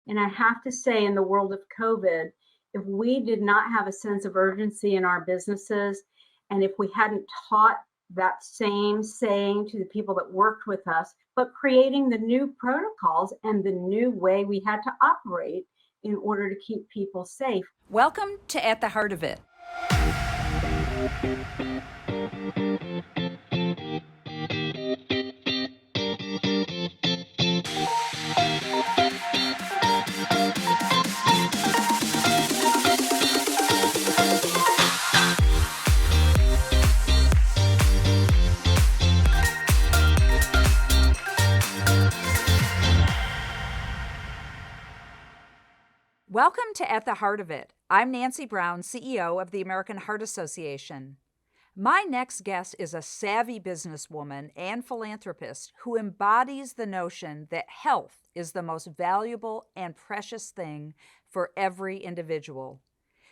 And I have to say, in the world of COVID, if we did not have a sense of urgency in our businesses, and if we hadn't taught that same saying to the people that worked with us, but creating the new protocols and the new way we had to operate in order to keep people safe. Welcome to At the Heart of It. Welcome to At the Heart of It. I'm Nancy Brown, CEO of the American Heart Association. My next guest is a savvy businesswoman and philanthropist who embodies the notion that health is the most valuable and precious thing for every individual.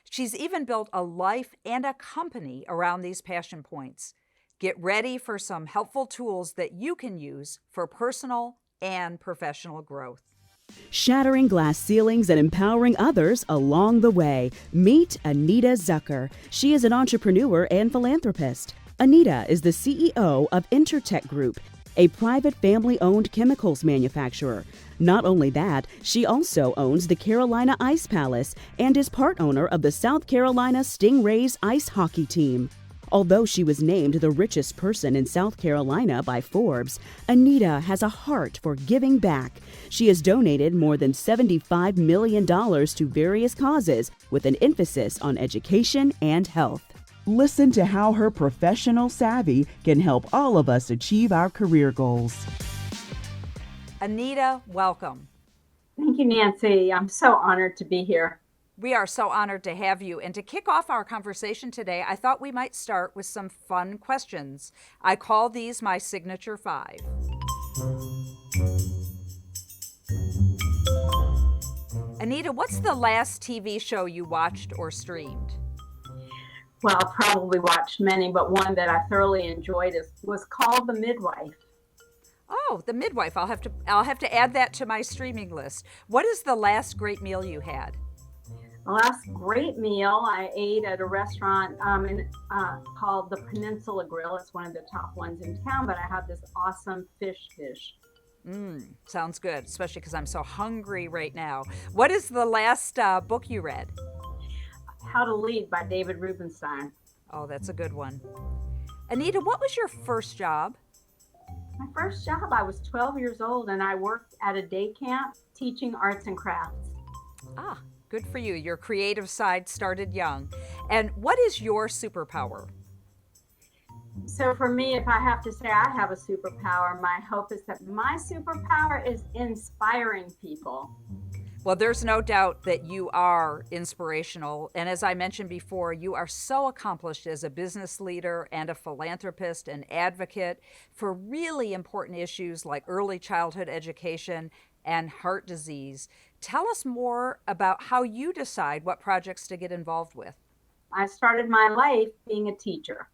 She's even built a life and a company around these passion points. Get ready for some helpful tools that you can use for personal and professional growth. Shattering glass ceilings and empowering others along the way. Meet Anita Zucker. She is an entrepreneur and philanthropist. Anita is the CEO of Intertech Group, a private family-owned chemicals manufacturer. Not only that, she also owns the Carolina Ice Palace and is part owner of the South Carolina Stingrays ice hockey team. Although she was named the richest person in South Carolina by Forbes, Anita has a heart for giving back. She has donated more than $75 million to various causes, with an emphasis on education and health. Listen to how her professional savvy can help all of us achieve our career goals. Anita, welcome. Thank you, Nancy. I'm so honored to be here. We are so honored to have you. And to kick off our conversation today, I thought we might start with some fun questions. I call these my signature 5. Anita, what's the last TV show you watched or streamed? Well, I probably watched many, but one that I thoroughly enjoyed was called The Midwife. Oh, The Midwife. I'll have to add that to my streaming list. What is the last great meal you had? The last great meal I ate at a restaurant called the Peninsula Grill. It's one of the top ones in town, but I had this awesome fish dish. Sounds good, especially because I'm so hungry right now. What is the last book you read? How to Lead by David Rubenstein. Oh, that's a good one. Anita, what was your first job? My first job, I was 12 years old, and I worked at a day camp teaching arts and crafts. Ah, good for you. Your creative side started young. And what is your superpower? So for me, if I have to say I have a superpower, my hope is that my superpower is inspiring people. Well, there's no doubt that you are inspirational. And as I mentioned before, you are so accomplished as a business leader and a philanthropist and advocate for really important issues like early childhood education and heart disease. Tell us more about how you decide what projects to get involved with. I started my life being a teacher.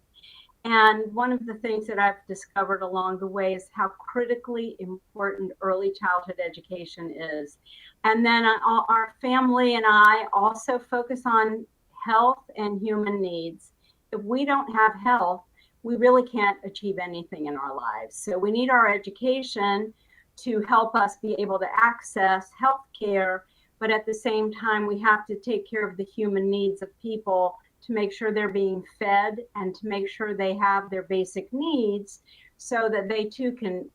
And one of the things that I've discovered along the way is how critically important early childhood education is. And then our family and I also focus on health and human needs. If we don't have health, we really can't achieve anything in our lives. So we need our education to help us be able to access health care, but at the same time, we have to take care of the human needs of people to make sure they're being fed and to make sure they have their basic needs so that they too can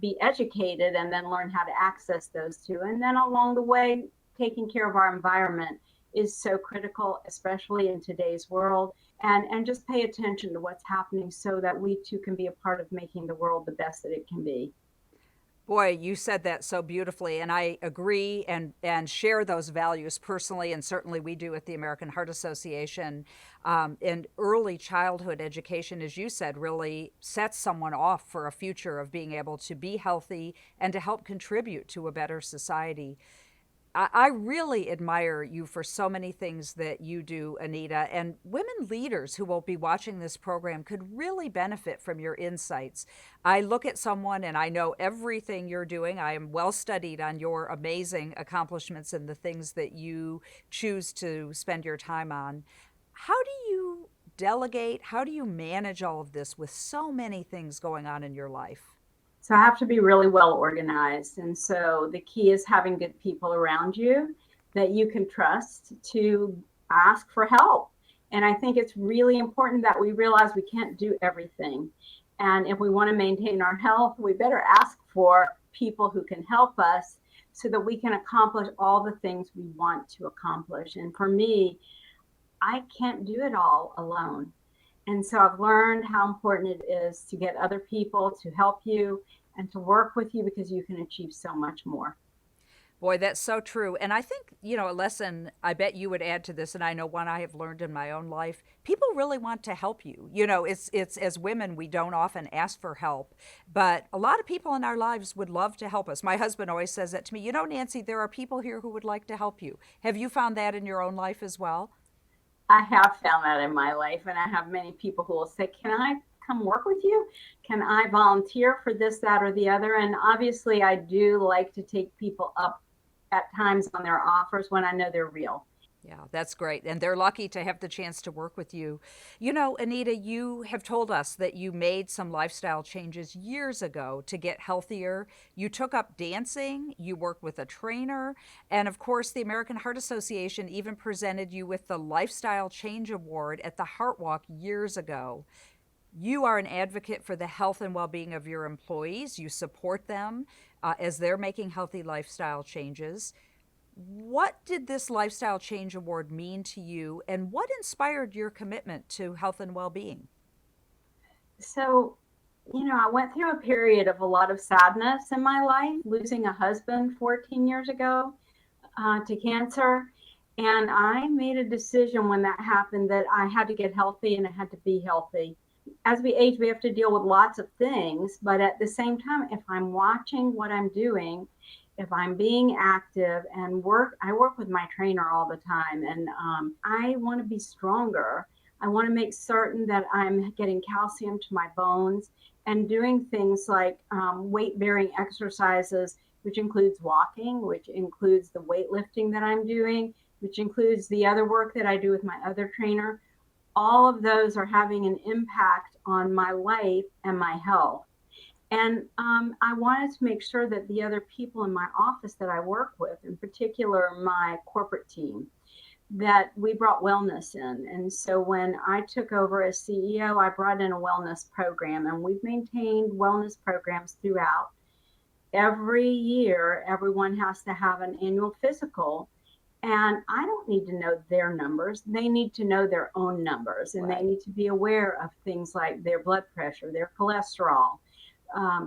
be educated and then learn how to access those too. And then along the way, taking care of our environment is so critical, especially in today's world, and just pay attention to what's happening so that we too can be a part of making the world the best that it can be. Boy, you said that so beautifully, and I agree and share those values personally, and certainly we do at the American Heart Association. And early childhood education, as you said, really sets someone off for a future of being able to be healthy and to help contribute to a better society. I really admire you for so many things that you do, Anita, and women leaders who will be watching this program could really benefit from your insights. I look at someone and I know everything you're doing. I am well studied on your amazing accomplishments and the things that you choose to spend your time on. How do you delegate? How do you manage all of this with so many things going on in your life? So I have to be really well organized. And so the key is having good people around you that you can trust to ask for help. And I think it's really important that we realize we can't do everything. And if we want to maintain our health, we better ask for people who can help us so that we can accomplish all the things we want to accomplish. And for me, I can't do it all alone. And so I've learned how important it is to get other people to help you and to work with you because you can achieve so much more. Boy, that's so true. And I think, a lesson I bet you would add to this, and I know one I have learned in my own life, people really want to help you. It's as women, we don't often ask for help, but a lot of people in our lives would love to help us. My husband always says that to me, Nancy, there are people here who would like to help you. Have you found that in your own life as well? I have found that in my life, and I have many people who will say, "Can I come work with you? Can I volunteer for this, that, or the other?" And obviously, I do like to take people up at times on their offers when I know they're real. Yeah, that's great. And they're lucky to have the chance to work with you. Anita, you have told us that you made some lifestyle changes years ago to get healthier. You took up dancing, you worked with a trainer, and of course, the American Heart Association even presented you with the Lifestyle Change Award at the Heart Walk years ago. You are an advocate for the health and well being of your employees. You support them as they're making healthy lifestyle changes. What did this Lifestyle Change Award mean to you, and what inspired your commitment to health and well being? So, I went through a period of a lot of sadness in my life, losing a husband 14 years ago to cancer. And I made a decision when that happened that I had to get healthy and I had to be healthy. As we age, we have to deal with lots of things, but at the same time, if I'm watching what I'm doing, if I'm being active and I work with my trainer all the time, and I want to be stronger. I want to make certain that I'm getting calcium to my bones and doing things like weight bearing exercises, which includes walking, which includes the weightlifting that I'm doing, which includes the other work that I do with my other trainer. All of those are having an impact on my life and my health. And I wanted to make sure that the other people in my office that I work with, in particular my corporate team, that we brought wellness in. And so when I took over as CEO, I brought in a wellness program, and we've maintained wellness programs throughout. Every year, everyone has to have an annual physical. And I don't need to know their numbers. They need to know their own numbers, and they Right. need to be aware of things like their blood pressure, their cholesterol,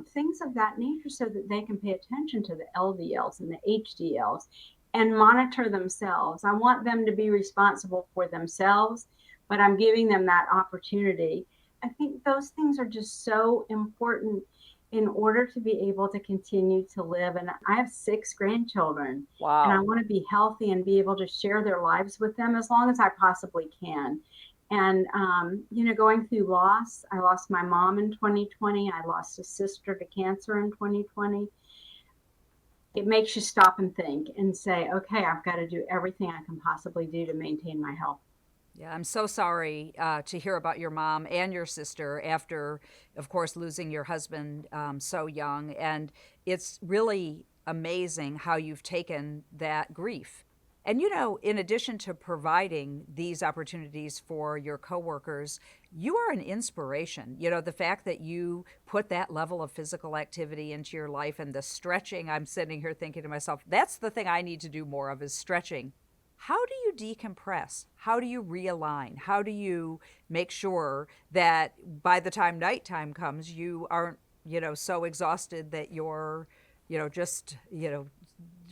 things of that nature, so that they can pay attention to the LDLs and the HDLs and monitor themselves. I want them to be responsible for themselves, but I'm giving them that opportunity. I think those things are just so important in order to be able to continue to live. And I have 6 grandchildren, and I Wow. want to be healthy and be able to share their lives with them as long as I possibly can. And, going through loss, I lost my mom in 2020. I lost a sister to cancer in 2020. It makes you stop and think and say, okay, I've got to do everything I can possibly do to maintain my health. Yeah, I'm so sorry to hear about your mom and your sister after, of course, losing your husband so young. And it's really amazing how you've taken that grief. And in addition to providing these opportunities for your coworkers, you are an inspiration. The fact that you put that level of physical activity into your life and the stretching, I'm sitting here thinking to myself, that's the thing I need to do more of is stretching. How do you decompress? How do you realign? How do you make sure that by the time nighttime comes, you aren't, so exhausted that you're, just,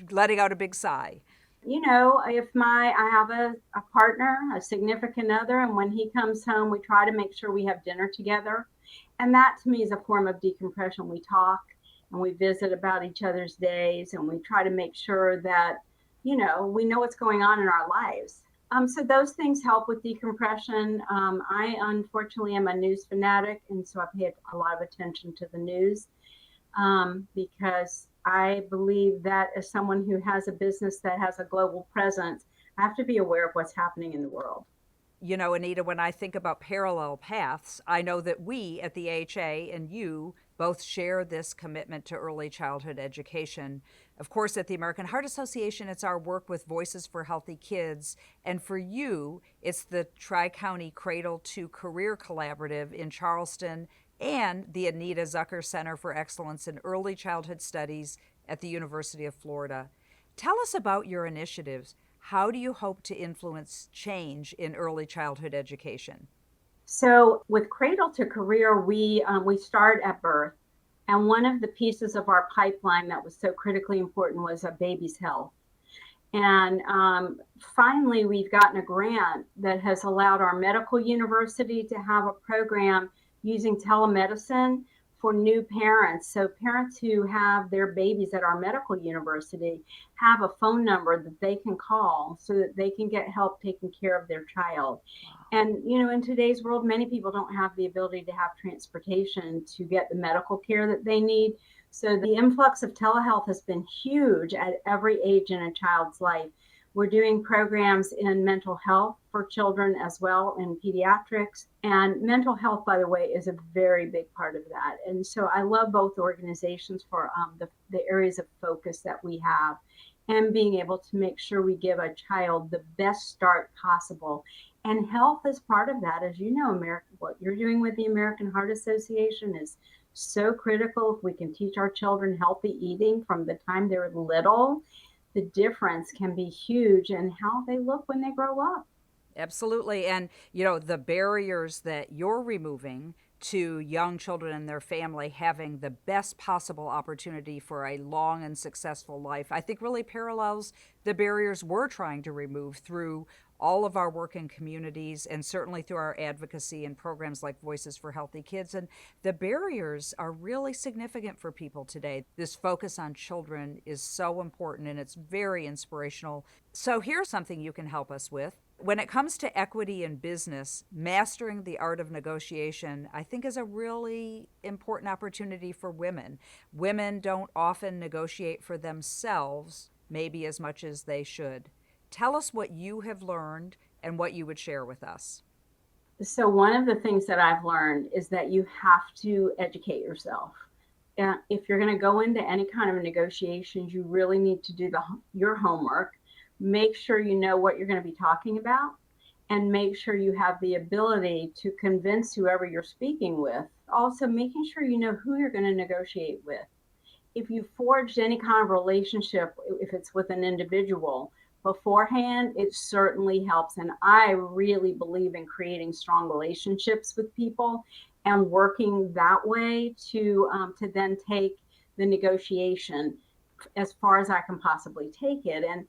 letting out a big sigh? If I have a partner, a significant other, and when he comes home, we try to make sure we have dinner together. And that to me is a form of decompression. We talk and we visit about each other's days, and we try to make sure that we know what's going on in our lives. So those things help with decompression. I unfortunately am a news fanatic, and so I pay a lot of attention to the news because I believe that as someone who has a business that has a global presence, I have to be aware of what's happening in the world. You know, Anita, when I think about parallel paths, I know that we at the AHA and you both share this commitment to early childhood education. Of course, at the American Heart Association, it's our work with Voices for Healthy Kids. And for you, it's the Tri County Cradle to Career Collaborative in Charleston and the Anita Zucker Center for Excellence in Early Childhood Studies at the University of Florida. Tell us about your initiatives. How do you hope to influence change in early childhood education? So with Cradle to Career, we start at birth, and one of the pieces of our pipeline that was so critically important was a baby's health. And finally, we've gotten a grant that has allowed our medical university to have a program using telemedicine for new parents. So parents who have their babies at our medical university have a phone number that they can call so that they can get help taking care of their child. And, in today's world, many people don't have the ability to have transportation to get the medical care that they need. So the influx of telehealth has been huge at every age in a child's life. We're doing programs in mental health for children as well in pediatrics. And mental health, by the way, is a very big part of that. And so I love both organizations for the areas of focus that we have and being able to make sure we give a child the best start possible. And health is part of that. As you know, what you're doing with the American Heart Association is so critical. If we can teach our children healthy eating from the time they're little, the difference can be huge in how they look when they grow up. Absolutely. And, the barriers that you're removing to young children and their family having the best possible opportunity for a long and successful life, I think really parallels the barriers we're trying to remove through all of our work in communities and certainly through our advocacy and programs like Voices for Healthy Kids. And the barriers are really significant for people today. This focus on children is so important and it's very inspirational. So here's something you can help us with. When it comes to equity in business, mastering the art of negotiation, I think is a really important opportunity for women. Women don't often negotiate for themselves, maybe as much as they should. Tell us what you have learned and what you would share with us. So one of the things that I've learned is that you have to educate yourself. If you're going to go into any kind of negotiations, you really need to do your homework. Make sure you know what you're going to be talking about and make sure you have the ability to convince whoever you're speaking with. Also, making sure you know who you're going to negotiate with. If you forged any kind of relationship, if it's with an individual, beforehand, it certainly helps. And I really believe in creating strong relationships with people and working that way to then take the negotiation as far as I can possibly take it. And,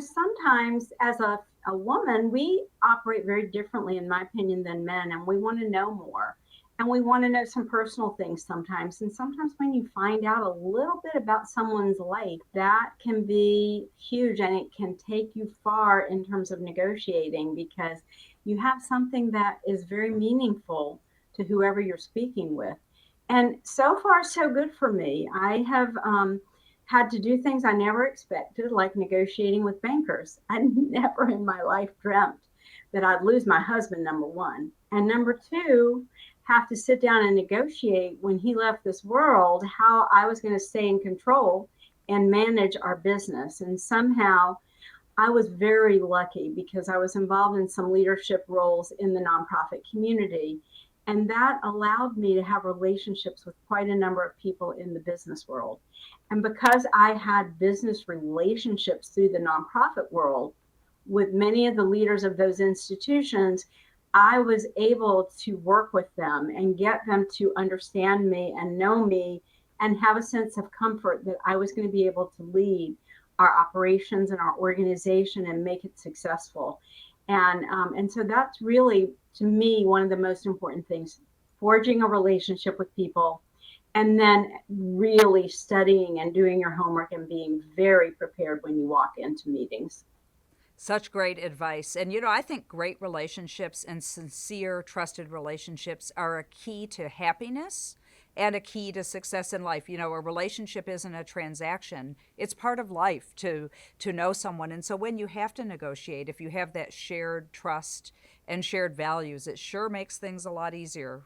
sometimes as a woman, we operate very differently, in my opinion, than men, and we want to know more. And we want to know some personal things sometimes. And sometimes when you find out a little bit about someone's life, that can be huge and it can take you far in terms of negotiating because you have something that is very meaningful to whoever you're speaking with. And so far, so good for me. I have had to do things I never expected, like negotiating with bankers. I never in my life dreamt that I'd lose my husband, number one. And number two, have to sit down and negotiate when he left this world, how I was going to stay in control and manage our business. And somehow I was very lucky because I was involved in some leadership roles in the nonprofit community. And that allowed me to have relationships with quite a number of people in the business world. And because I had business relationships through the nonprofit world with many of the leaders of those institutions, I was able to work with them and get them to understand me and know me and have a sense of comfort that I was going to be able to lead our operations and our organization and make it successful. And so that's really, to me, one of the most important things, forging a relationship with people and then really studying and doing your homework and being very prepared when you walk into meetings. Such great advice. And, I think great relationships and sincere, trusted relationships are a key to happiness and a key to success in life. A relationship isn't a transaction. It's part of life to know someone. And so when you have to negotiate, if you have that shared trust and shared values, it sure makes things a lot easier.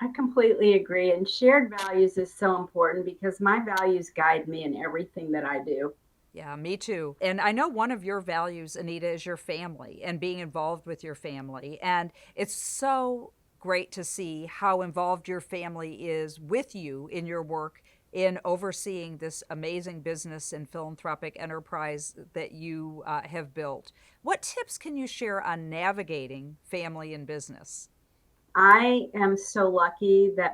I completely agree. And shared values is so important because my values guide me in everything that I do. Yeah, me too. And I know one of your values, Anita, is your family and being involved with your family. And it's so great to see how involved your family is with you in your work in overseeing this amazing business and philanthropic enterprise that you have built. What tips can you share on navigating family and business? I am so lucky that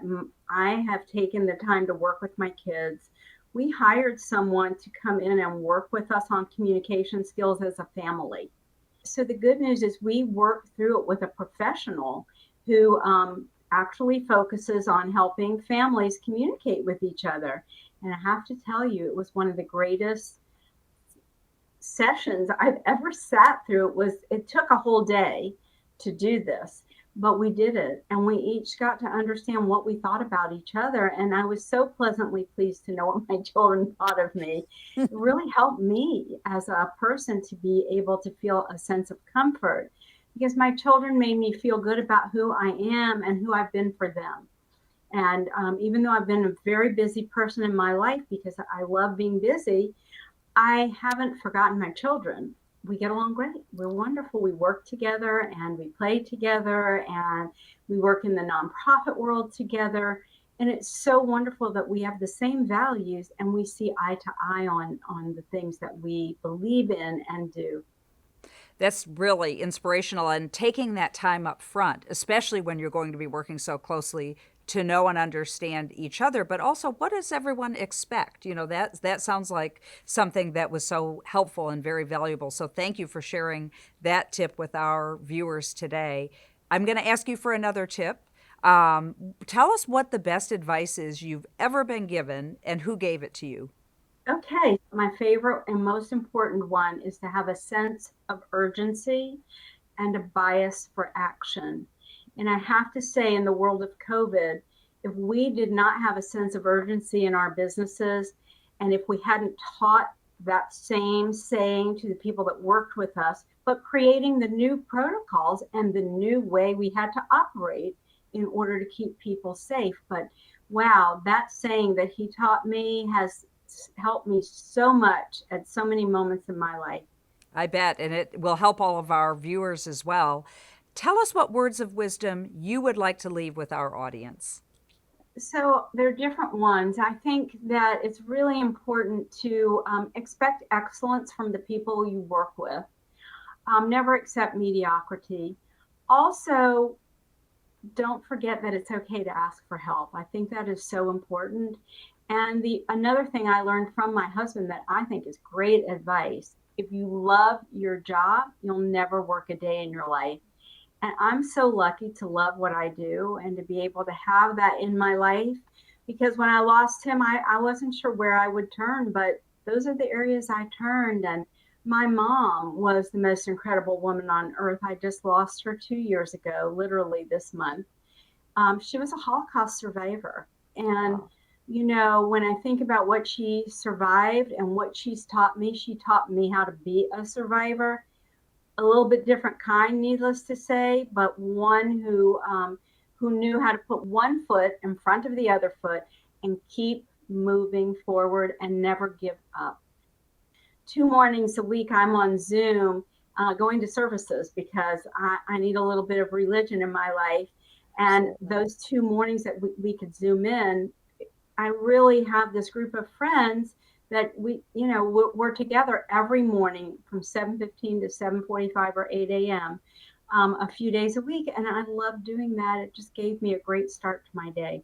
I have taken the time to work with my kids. We hired someone to come in and work with us on communication skills as a family. So the good news is we work through it with a professional who actually focuses on helping families communicate with each other. And I have to tell you, it was one of the greatest sessions I've ever sat through. It took a whole day to do this, but we did it, and we each got to understand what we thought about each other. And I was so pleasantly pleased to know what my children thought of me. It really helped me as a person to be able to feel a sense of comfort because my children made me feel good about who I am and who I've been for them. And even though I've been a very busy person in my life because I love being busy, I haven't forgotten my children. We get along great. We're wonderful. We work together and we play together and we work in the nonprofit world together. And it's so wonderful that we have the same values and we see eye to eye on the things that we believe in and do. That's really inspirational, and taking that time up front, especially when you're going to be working so closely to know and understand each other, but also what does everyone expect? That sounds like something that was so helpful and very valuable. So thank you for sharing that tip with our viewers today. I'm going to ask you for another tip. Tell us what the best advice is you've ever been given and who gave it to you. Okay, my favorite and most important one is to have a sense of urgency and a bias for action. And I have to say, in the world of COVID, if we did not have a sense of urgency in our businesses, and if we hadn't taught that same saying to the people that worked with us, but creating the new protocols and the new way we had to operate in order to keep people safe. But wow, that saying that he taught me has helped me so much at so many moments in my life. I bet, and it will help all of our viewers as well. Tell us what words of wisdom you would like to leave with our audience. So there are different ones. I think that it's really important to expect excellence from the people you work with. Never accept mediocrity. Also, don't forget that it's okay to ask for help. I think that is so important. And the another thing I learned from my husband that I think is great advice, if you love your job, you'll never work a day in your life. And I'm so lucky to love what I do and to be able to have that in my life because when I lost him, I wasn't sure where I would turn, but those are the areas I turned. And my mom was the most incredible woman on earth. I just lost her 2 years ago, literally this month. She was a Holocaust survivor. And, when I think about what she survived and what she taught me how to be a survivor, a little bit different kind, needless to say, but one who knew how to put one foot in front of the other foot and keep moving forward and never give up. 2 mornings a week, I'm on Zoom going to services because I need a little bit of religion in my life. And those 2 mornings that we could Zoom in, I really have this group of friends that we're together every morning from 7:15 to 7:45 or 8 a.m. A few days a week. And I love doing that. It just gave me a great start to my day.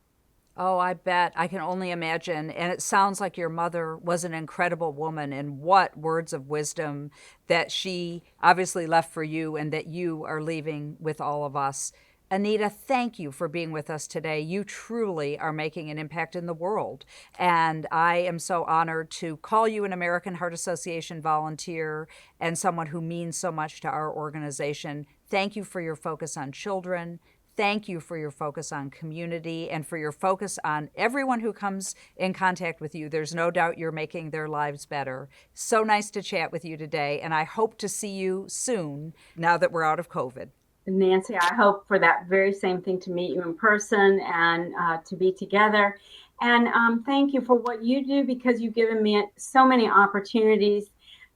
Oh, I bet. I can only imagine. And it sounds like your mother was an incredible woman, and what words of wisdom that she obviously left for you and that you are leaving with all of us. Anita, thank you for being with us today. You truly are making an impact in the world. And I am so honored to call you an American Heart Association volunteer and someone who means so much to our organization. Thank you for your focus on children. Thank you for your focus on community and for your focus on everyone who comes in contact with you. There's no doubt you're making their lives better. So nice to chat with you today, and I hope to see you soon now that we're out of COVID. Nancy, I hope for that very same thing, to meet you in person and to be together. And thank you for what you do, because you've given me so many opportunities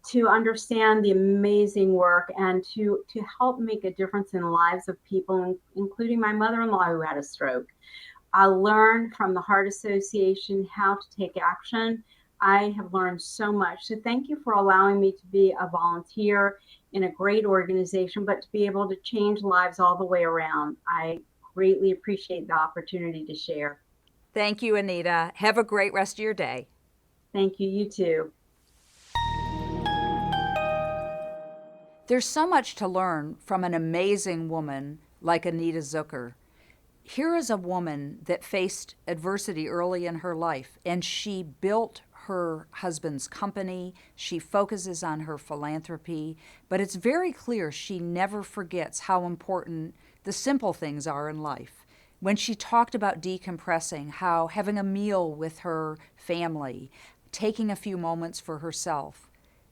to understand the amazing work and to help make a difference in the lives of people, including my mother-in-law who had a stroke. I learned from the Heart Association how to take action. I have learned so much. So thank you for allowing me to be a volunteer in a great organization, but to be able to change lives all the way around. I greatly appreciate the opportunity to share. Thank you, Anita. Have a great rest of your day. Thank you. You too. There's so much to learn from an amazing woman like Anita Zucker. Here is a woman that faced adversity early in her life, and she built her husband's company. She focuses on her philanthropy, but it's very clear she never forgets how important the simple things are in life. When she talked about decompressing, how having a meal with her family, taking a few moments for herself,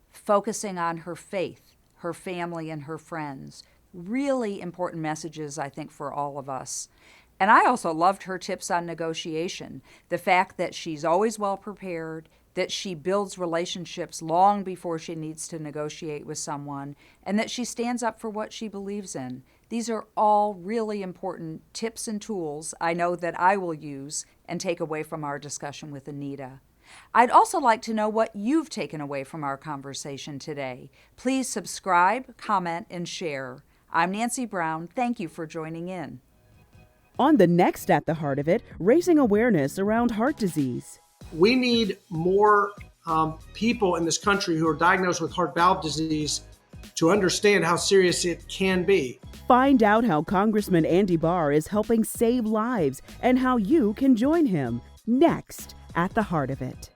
focusing on her faith, her family, and her friends, really important messages, I think, for all of us. And I also loved her tips on negotiation, the fact that she's always well prepared, that she builds relationships long before she needs to negotiate with someone, and that she stands up for what she believes in. These are all really important tips and tools I know that I will use and take away from our discussion with Anita. I'd also like to know what you've taken away from our conversation today. Please subscribe, comment, and share. I'm Nancy Brown. Thank you for joining in. On the next At the Heart of It, raising awareness around heart disease. We need more people in this country who are diagnosed with heart valve disease to understand how serious it can be. Find out how Congressman Andy Barr is helping save lives and how you can join him. Next, At the Heart of It.